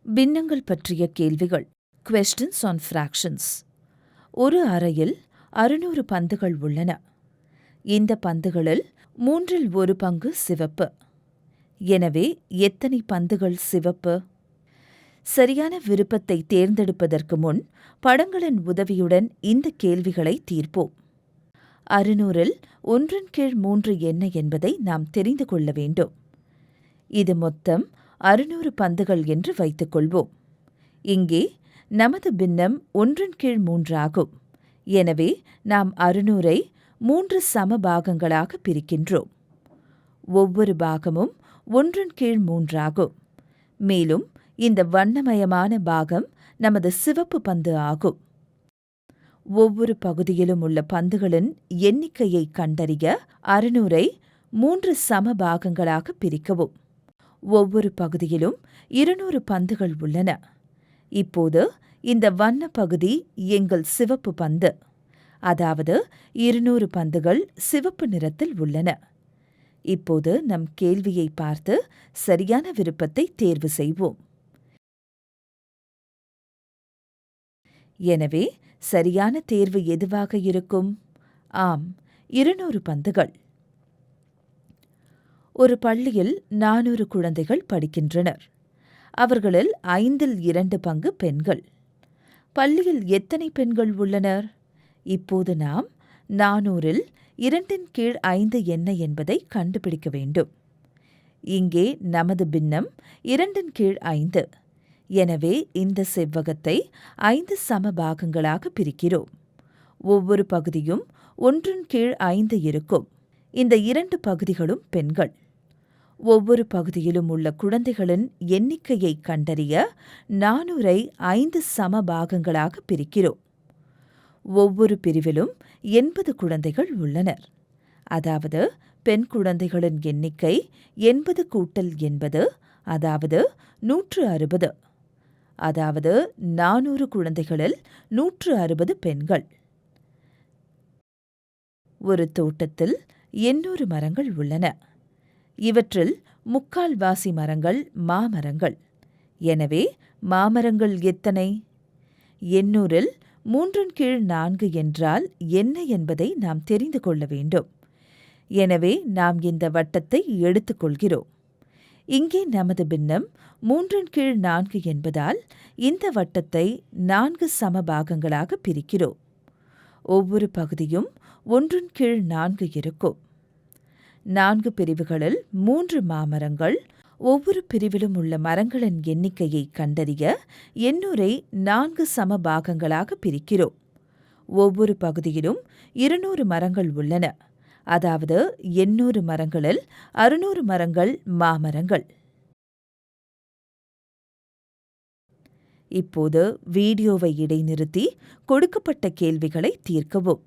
பின்னங்கள் பற்றிய கேள்விகள். Questions on fractions. ஒரு அறையில் 600 பந்துகள் உள்ளன. இந்த பந்துகளில் 1/3 சிவப்பு. எனவே எத்தனை பந்துகள் சிவப்பு? சரியான விருப்பத்தை தேர்ந்தெடுப்பதற்கு முன் படங்களின் உதவியுடன் இந்த கேள்விகளை தீர்ப்போம். 600இல் 1/3 என்ன என்பதை நாம் தெரிந்து கொள்ள வேண்டும். இது மொத்தம் 600 பந்துகள் என்று வைத்துக்கொள்வோம். இங்கே நமது பின்னம் 1/3 ஆகும். எனவே நாம் 600ஐ 3 சம பாகங்களாக பிரிக்கின்றோம். ஒவ்வொரு பாகமும் 1/3 ஆகும். மேலும் இந்த வண்ணமயமான பாகம் நமது சிவப்பு பந்து ஆகும். ஒவ்வொரு பகுதியிலும் உள்ள பந்துகளின் எண்ணிக்கையை கண்டறிய 600ஐ 3 சம பாகங்களாக பிரிக்கவும். ஒவ்வொரு பகுதியிலும் 200 பந்துகள் உள்ளன. இப்போது இந்த வண்ண பகுதி எங்கள் சிவப்பு பந்து. அதாவது 200 பந்துகள் சிவப்பு நிறத்தில் உள்ளன. இப்போது நம் கேள்வியை பார்த்து சரியான விருப்பத்தை தேர்வு செய்வோம். எனவே சரியான தேர்வு எதுவாக இருக்கும்? ஆம், 200 பந்துகள். ஒரு பள்ளியில் 400 குழந்தைகள் படிக்கின்றனர். அவர்களில் 2/5 பெண்கள். பள்ளியில் எத்தனை பெண்கள் உள்ளனர்? இப்போது நாம் 400இல் 2/5 என்ன என்பதை கண்டுபிடிக்க வேண்டும். இங்கே நமது பின்னம் 2/5. எனவே இந்த செவ்வகத்தை 5 சம பாகங்களாக பிரிக்கிறோம். ஒவ்வொரு பகுதியும் 1/5 இருக்கும். இந்த 2 பகுதிகளும் பெண்கள். ஒவ்வொரு பகுதியிலும் உள்ள குழந்தைகளின் எண்ணிக்கையை கண்டறிய 400ஐ 5 சம பாகங்களாக பிரிக்கிறோம். ஒவ்வொரு பிரிவிலும் 80 குழந்தைகள் உள்ளனர். அதாவது பெண் குழந்தைகளின் எண்ணிக்கை 80 கூட்டல் 80, அதாவது 160. அதாவது 400 குழந்தைகளில் 160 பெண்கள். ஒரு தோட்டத்தில் 800 மரங்கள் உள்ளன. இவற்றில் 3/4 மரங்கள் மாமரங்கள். எனவே மாமரங்கள் எத்தனை? 800இல் 3/4 என்றால் என்ன என்பதை நாம் தெரிந்து கொள்ள வேண்டும். எனவே நாம் இந்த வட்டத்தை எடுத்துக்கொள்கிறோம். இங்கே நமது பின்னம் 3/4 என்பதால் இந்த வட்டத்தை 4 சம பாகங்களாக பிரிக்கிறோம். ஒவ்வொரு பகுதியும் 1/4 இருக்கும். 4 பிரிவுகளில் 3 மாமரங்கள். ஒவ்வொரு பிரிவிலும் உள்ள மரங்களின் எண்ணிக்கையை கண்டறிய 800ஐ 4 சம பாகங்களாக பிரிக்கிறோம். ஒவ்வொரு பகுதியிலும் 200 மரங்கள் உள்ளன. அதாவது 800 மரங்களில் 600 மரங்கள் மாமரங்கள். இப்போது வீடியோவை இடைநிறுத்தி கொடுக்கப்பட்ட கேள்விகளை தீர்க்கவும்.